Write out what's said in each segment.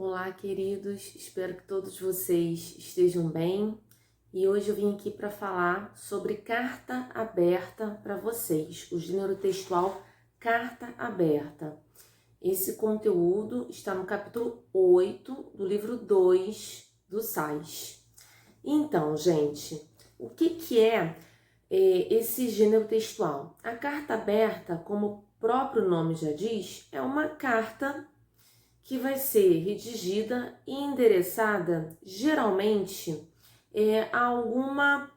Olá, queridos, espero que todos vocês estejam bem e hoje eu vim aqui para falar sobre carta aberta para vocês, o gênero textual carta aberta. Esse conteúdo está no capítulo 8 do livro 2 do SAIS. Então, gente, o que é esse gênero textual? A carta aberta, como o próprio nome já diz, é uma carta que vai ser redigida e endereçada geralmente a alguma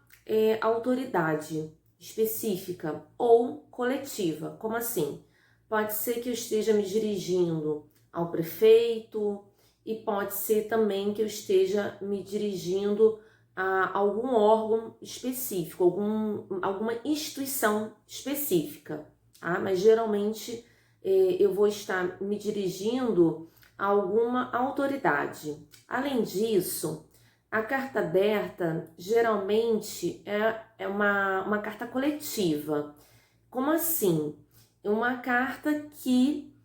autoridade específica ou coletiva. Como assim? Pode ser que eu esteja me dirigindo ao prefeito e pode ser também que eu esteja me dirigindo a algum órgão específico, alguma instituição específica, tá? Mas geralmente eu vou estar me dirigindo a alguma autoridade. Além disso, a carta aberta geralmente é uma carta coletiva. Como assim? É uma carta que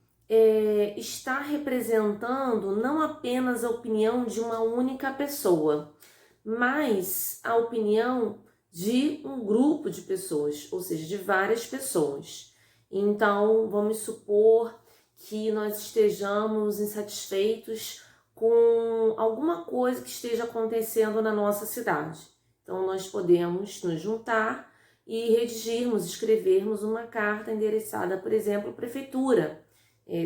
está representando não apenas a opinião de uma única pessoa, mas a opinião de um grupo de pessoas, ou seja, de várias pessoas. Então, vamos supor que nós estejamos insatisfeitos com alguma coisa que esteja acontecendo na nossa cidade. Então, nós podemos nos juntar e redigirmos, escrevermos uma carta endereçada, por exemplo, à Prefeitura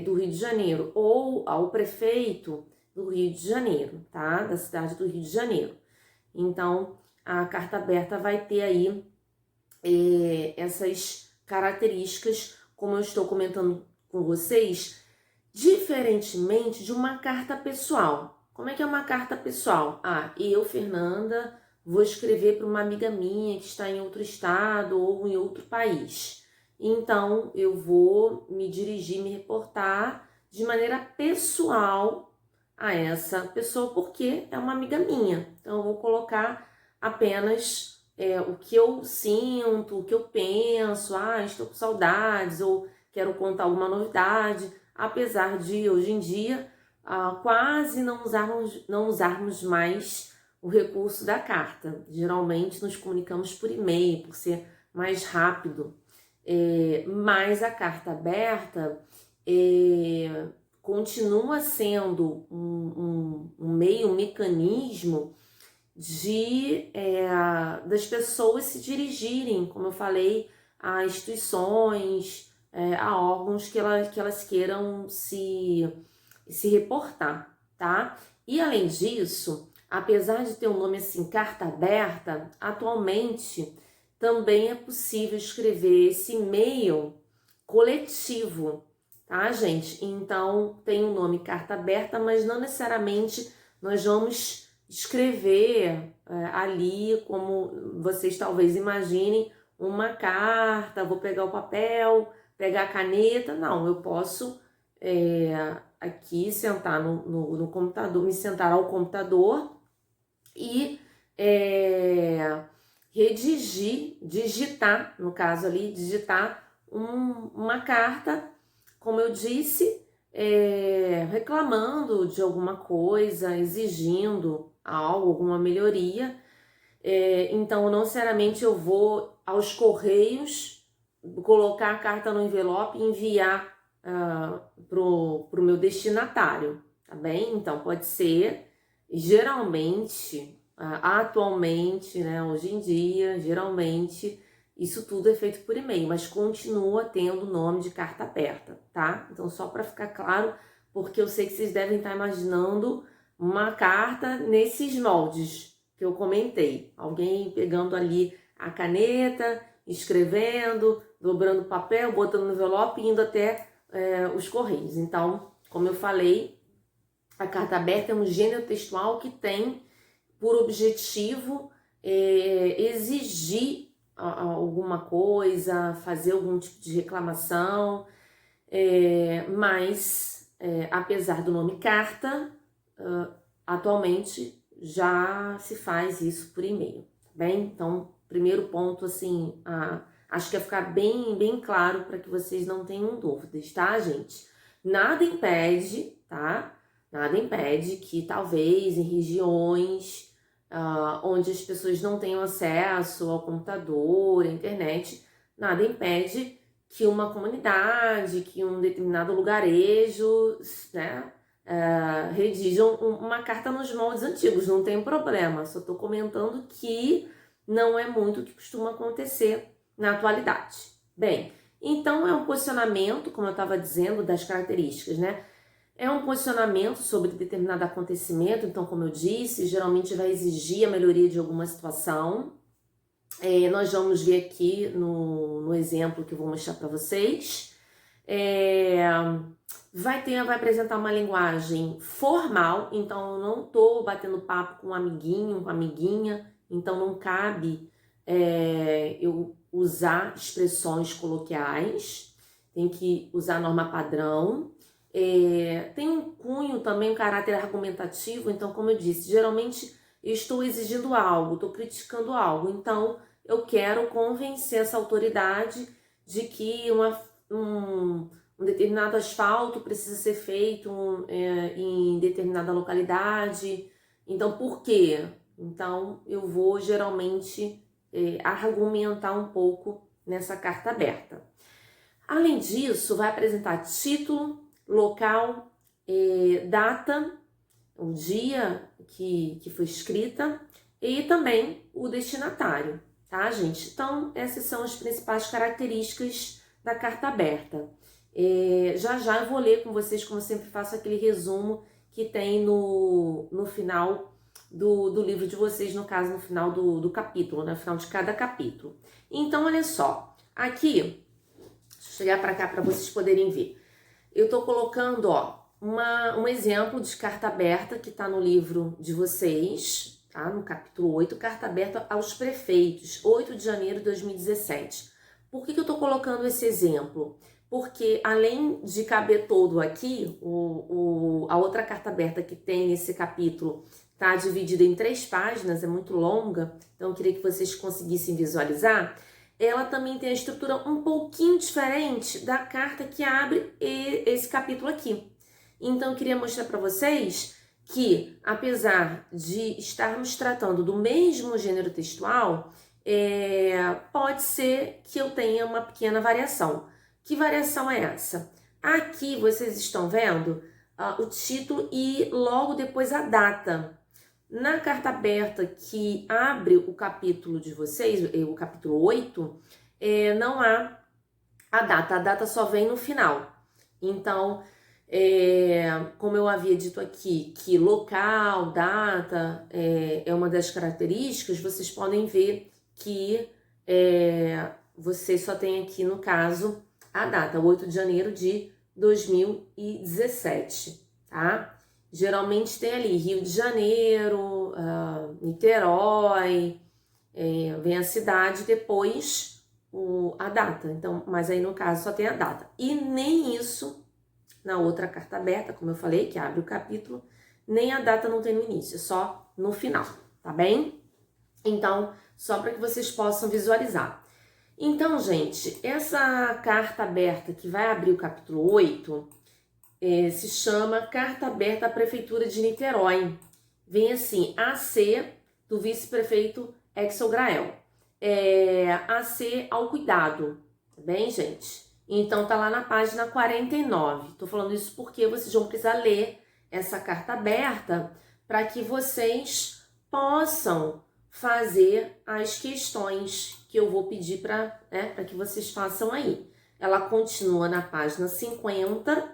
do Rio de Janeiro ou ao prefeito do Rio de Janeiro, tá? Da cidade do Rio de Janeiro. Então, a carta aberta vai ter aí essas características, como eu estou comentando com vocês, diferentemente de uma carta pessoal. Como é que é uma carta pessoal? Eu, Fernanda, vou escrever para uma amiga minha que está em outro estado ou em outro país. Então, eu vou me dirigir, me reportar de maneira pessoal a essa pessoa, porque é uma amiga minha. Então, eu vou colocar apenas o que eu sinto, o que eu penso, estou com saudades ou quero contar alguma novidade, apesar de hoje em dia quase não usarmos mais o recurso da carta. Geralmente nos comunicamos por e-mail, por ser mais rápido, mas a carta aberta continua sendo um meio, um mecanismo das pessoas se dirigirem, como eu falei, a instituições, a órgãos que elas queiram se reportar, tá? E além disso, apesar de ter um nome assim, carta aberta, atualmente também é possível escrever esse e-mail coletivo, tá, gente? Então tem o nome carta aberta, mas não necessariamente nós vamos escrever ali, como vocês talvez imaginem, uma carta, vou pegar o papel, pegar a caneta. Não, eu posso aqui sentar no computador, me sentar ao computador e redigir, digitar, no caso ali, digitar uma carta, como eu disse, reclamando de alguma coisa, exigindo algo, alguma melhoria. Então, não necessariamente eu vou aos correios, colocar a carta no envelope e enviar pro meu destinatário, tá bem? Então, pode ser, geralmente, atualmente, né, hoje em dia, geralmente, isso tudo é feito por e-mail, mas continua tendo o nome de carta aberta, tá? Então, só para ficar claro, porque eu sei que vocês devem estar imaginando uma carta nesses moldes que eu comentei. Alguém pegando ali a caneta, escrevendo, dobrando o papel, botando no envelope e indo até os correios. Então, como eu falei, a carta aberta é um gênero textual que tem por objetivo exigir alguma coisa, fazer algum tipo de reclamação, mas apesar do nome carta, atualmente já se faz isso por e-mail, tá bem? Então, primeiro ponto, assim, acho que é ficar bem claro para que vocês não tenham dúvidas, tá, gente? Nada impede, tá? Nada impede que talvez em regiões onde as pessoas não tenham acesso ao computador, à internet, nada impede que uma comunidade, que um determinado lugarejo, né, redigam uma carta nos moldes antigos, não tem problema, só estou comentando que não é muito o que costuma acontecer na atualidade. Bem, então é um posicionamento, como eu estava dizendo, das características, né? É um posicionamento sobre determinado acontecimento, então, como eu disse, geralmente vai exigir a melhoria de alguma situação. Nós vamos ver aqui no exemplo que eu vou mostrar para vocês. Vai apresentar uma linguagem formal, então eu não estou batendo papo com um amiguinho, com uma amiguinha, então não cabe eu usar expressões coloquiais, tem que usar a norma padrão. Tem um cunho também, um caráter argumentativo, então, como eu disse, geralmente eu estou exigindo algo, estou criticando algo, então eu quero convencer essa autoridade de que um determinado asfalto precisa ser feito em determinada localidade. Então, por quê? Então, eu vou geralmente argumentar um pouco nessa carta aberta. Além disso, vai apresentar título, local, data, o dia que foi escrita e também o destinatário, tá, gente? Então, essas são as principais características da carta aberta. Já eu vou ler com vocês, como eu sempre faço, aquele resumo que tem no final do livro de vocês, no caso, no final do capítulo, né? No final de cada capítulo. Então, olha só, aqui, deixa eu chegar para cá para vocês poderem ver. Eu tô colocando, um exemplo de carta aberta que tá no livro de vocês, tá? No capítulo 8, carta aberta aos prefeitos, 8 de janeiro de 2017. Por que eu tô colocando esse exemplo? Porque além de caber todo aqui, a outra carta aberta que tem esse capítulo tá dividida em 3 páginas, é muito longa, então eu queria que vocês conseguissem visualizar. Ela também tem a estrutura um pouquinho diferente da carta que abre esse capítulo aqui. Então, eu queria mostrar para vocês que, apesar de estarmos tratando do mesmo gênero textual, pode ser que eu tenha uma pequena variação. Que variação é essa? Aqui vocês estão vendo o título e logo depois a data. Na carta aberta que abre o capítulo de vocês, o capítulo 8, não há a data só vem no final. Então, como eu havia dito aqui, que local, data é uma das características, vocês podem ver que vocês só tem aqui, no caso, a data, 8 de janeiro de 2017, tá? Geralmente tem ali Rio de Janeiro, Niterói, vem a cidade, depois a data. Então, mas aí no caso só tem a data. E nem isso na outra carta aberta, como eu falei, que abre o capítulo, nem a data não tem no início, só no final, tá bem? Então, só para que vocês possam visualizar. Então, gente, essa carta aberta que vai abrir o capítulo 8... se chama Carta Aberta à Prefeitura de Niterói. Vem assim, AC do vice-prefeito Exel Grael. AC ao cuidado, tá bem, gente? Então tá lá na página 49. Tô falando isso porque vocês vão precisar ler essa carta aberta para que vocês possam fazer as questões que eu vou pedir para que vocês façam aí. Ela continua na página 50.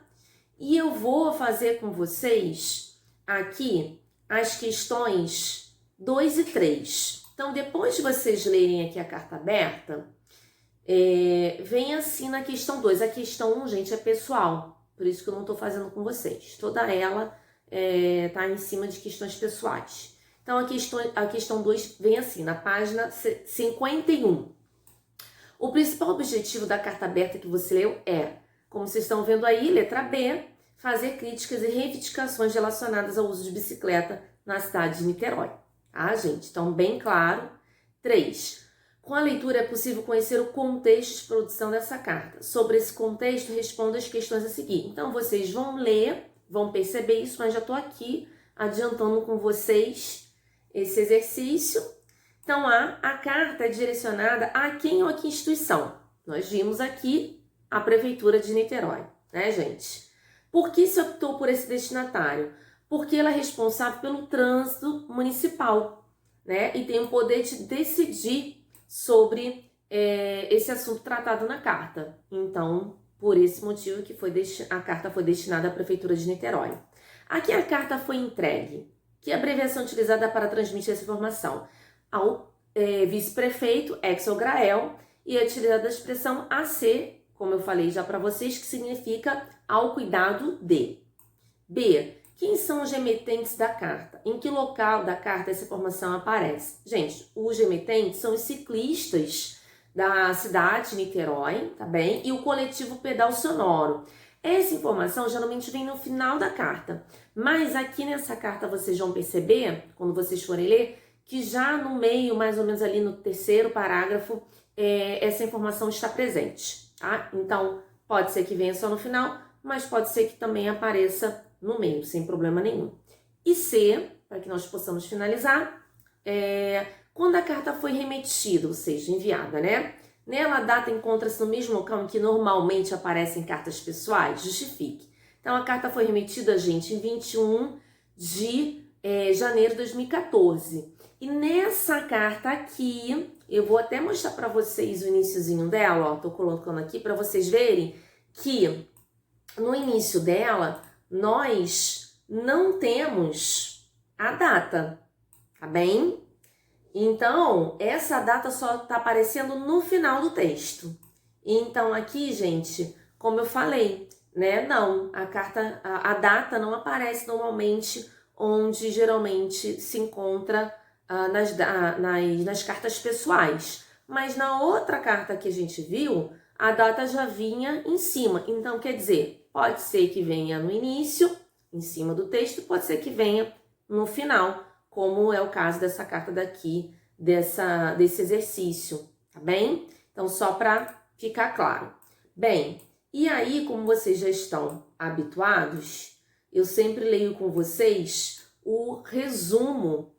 E eu vou fazer com vocês aqui as questões 2 e 3. Então, depois de vocês lerem aqui a carta aberta, vem assim na questão 2. A questão 1, gente, é pessoal. Por isso que eu não estou fazendo com vocês. Toda ela tá em cima de questões pessoais. Então, a questão 2 vem assim, na página 51. O principal objetivo da carta aberta que você leu como vocês estão vendo aí, letra B, fazer críticas e reivindicações relacionadas ao uso de bicicleta na cidade de Niterói. Tá, gente? Então, bem claro. 3. Com a leitura é possível conhecer o contexto de produção dessa carta. Sobre esse contexto, responda as questões a seguir. Então, vocês vão ler vão perceber isso, mas já estou aqui adiantando com vocês esse exercício. Então, a carta é direcionada a quem ou a que instituição? Nós vimos aqui a Prefeitura de Niterói, né, gente? Por que se optou por esse destinatário? Porque ela é responsável pelo trânsito municipal, né? E tem o poder de decidir sobre esse assunto tratado na carta. Então, por esse motivo que a carta foi destinada à Prefeitura de Niterói. A quem a carta foi entregue? Que abreviação utilizada para transmitir essa informação? Ao vice-prefeito, Exel Grael, e é utilizada a expressão AC, como eu falei já para vocês, que significa ao cuidado de. B. Quem são os remetentes da carta? Em que local da carta essa informação aparece? Gente, os remetentes são os ciclistas da cidade de Niterói, tá bem? E o coletivo Pedal Sonoro. Essa informação geralmente vem no final da carta, mas aqui nessa carta vocês vão perceber, quando vocês forem ler, que já no meio, mais ou menos ali no terceiro parágrafo, essa informação está presente, tá? Então, pode ser que venha só no final, mas pode ser que também apareça no meio, sem problema nenhum. E C, para que nós possamos finalizar, quando a carta foi remetida, ou seja, enviada, né? Nela, a data encontra-se no mesmo local em que normalmente aparecem cartas pessoais? Justifique. Então, a carta foi remetida, gente, em 21 de janeiro de 2014. E nessa carta aqui, eu vou até mostrar para vocês o iniciozinho dela, ó, tô colocando aqui para vocês verem que no início dela, nós não temos a data, tá bem? Então, essa data só está aparecendo no final do texto. Então, aqui, gente, como eu falei, né? Não, a data não aparece normalmente onde geralmente se encontra nas cartas pessoais. Mas na outra carta que a gente viu, a data já vinha em cima. Então, quer dizer, pode ser que venha no início, em cima do texto, pode ser que venha no final, como é o caso dessa carta daqui, desse exercício, tá bem? Então, só para ficar claro. Bem, e aí, como vocês já estão habituados, eu sempre leio com vocês o resumo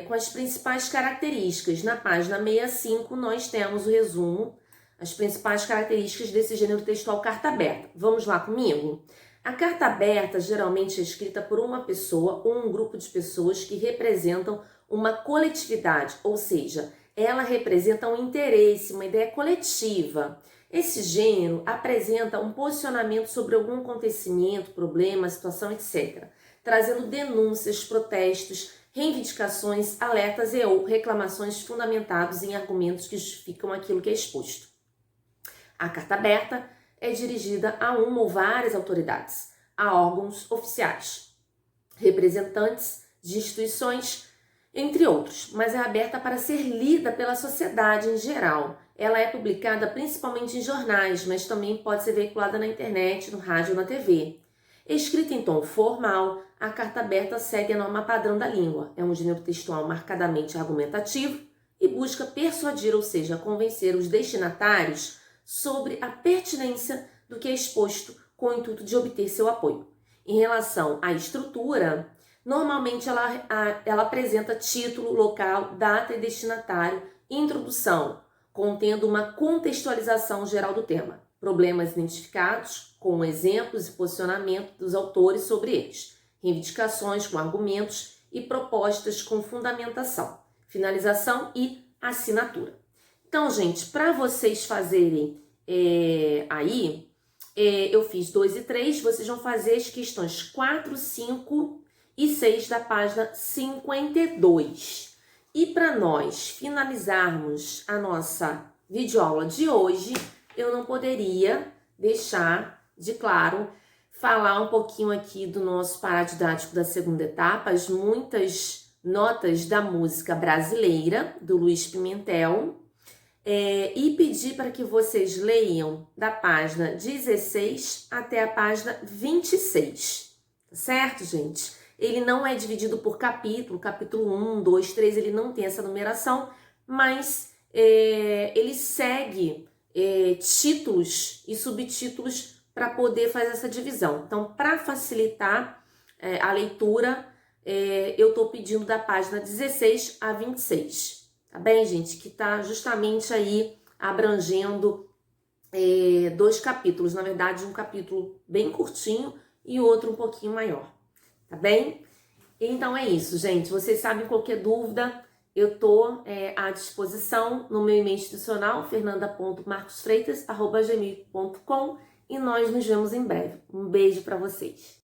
com as principais características. Na página 65, nós temos o resumo, as principais características desse gênero textual carta aberta. Vamos lá comigo? A carta aberta geralmente é escrita por uma pessoa ou um grupo de pessoas que representam uma coletividade, ou seja, ela representa um interesse, uma ideia coletiva. Esse gênero apresenta um posicionamento sobre algum acontecimento, problema, situação, etc., trazendo denúncias, protestos, reivindicações, alertas e ou reclamações fundamentados em argumentos que justificam aquilo que é exposto. A carta aberta é dirigida a uma ou várias autoridades, a órgãos oficiais, representantes de instituições, entre outros, mas é aberta para ser lida pela sociedade em geral. Ela é publicada principalmente em jornais, mas também pode ser veiculada na internet, no rádio ou na TV. Escrita em tom formal, a carta aberta segue a norma padrão da língua. É um gênero textual marcadamente argumentativo e busca persuadir, ou seja, convencer os destinatários sobre a pertinência do que é exposto com o intuito de obter seu apoio. Em relação à estrutura, normalmente ela apresenta título, local, data e destinatário, introdução, contendo uma contextualização geral do tema, problemas identificados com exemplos e posicionamento dos autores sobre eles, reivindicações com argumentos e propostas com fundamentação, finalização e assinatura. Então, gente, para vocês fazerem eu fiz 2 e 3, vocês vão fazer as questões 4, 5 e 6 da página 52. E para nós finalizarmos a nossa videoaula de hoje, eu não poderia deixar de, claro, falar um pouquinho aqui do nosso paradidático da segunda etapa, as muitas notas da música brasileira, do Luiz Pimentel, e pedir para que vocês leiam da página 16 até a página 26, tá certo, gente? Ele não é dividido por capítulo 1, 2, 3, ele não tem essa numeração, mas ele segue títulos e subtítulos para poder fazer essa divisão. Então, para facilitar a leitura, eu estou pedindo da página 16 a 26, tá bem, gente? Que está justamente aí abrangendo 2 capítulos, na verdade um capítulo bem curtinho e outro um pouquinho maior, tá bem? Então é isso, gente. Vocês sabem, qualquer dúvida, eu tô à disposição no meu e-mail institucional, fernanda.marcosfreitas@gmail.com, e nós nos vemos em breve. Um beijo para vocês.